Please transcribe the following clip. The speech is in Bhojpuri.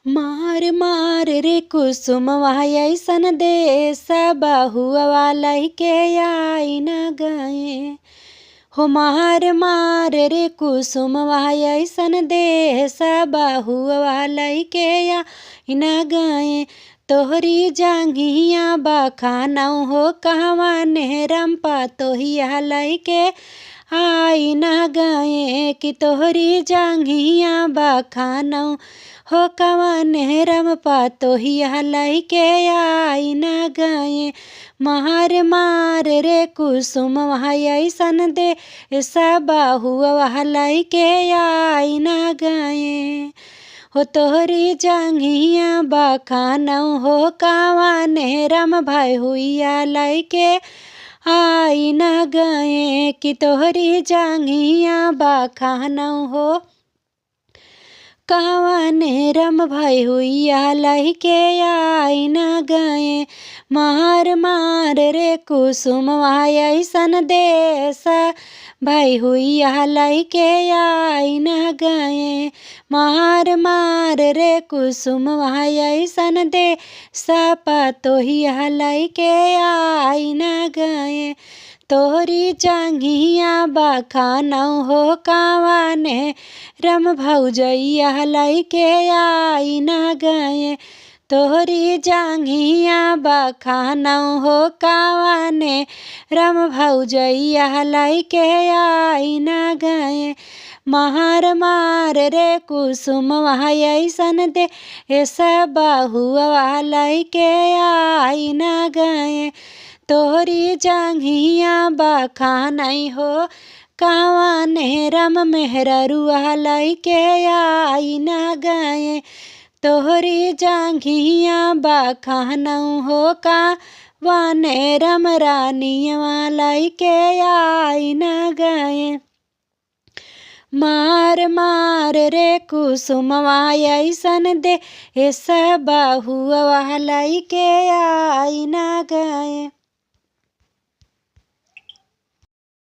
मार मार रे कुसुमवा अइसन देश बहुआ लइके आई न गए। हो मार मार रे कुसुमवा अइसन देश बहुआ लइके आई न गए। तोहरी जांघिया बखानऊ हो कहवा नेहरम पतोहिया लइके आई न गए। कि तोहरी जांघिया बखानऊ हो कहवा नेहरम पतोहिया लइके आई न गए। मार मार रे कुसुमवा अइसन देश बहुआ लइके आई न गए। हो तोहरी जांघिया बखानऊ हो कहवा नेहरम भहुइया लइके आई न गए। कि तोहरी जांघिया बखानऊ हो कहवा नेहरम भहुइया लइके आई न गए। मार मार रे कुसुमवा अइसन देश भहुइया लइके आई न गए। मार मार रे कुसुमवा अइसन देश पतोहिया लइके आई न गए। तोहरी जांघिया बखानऊ हो कहवा नेहरम भौजैया लइके आई न गए। तोहरी जांघिया बखानऊ हो कहवा नेहरम भौजैया लइके आई न गए। मार मार रे कुसुमवा अइसन देश बहुआ लइके आई न गए। तोहरी जांघिया बखानई हो कहवा नेहरम मेहररुआ लइके आई न गए। तोहरी जांघिया बखानऊ हो कहवा नेहरम रानिया लइके आई न गए। मार मार रे कुसुमवा अइसन देश बहुआ लइके आई न गए।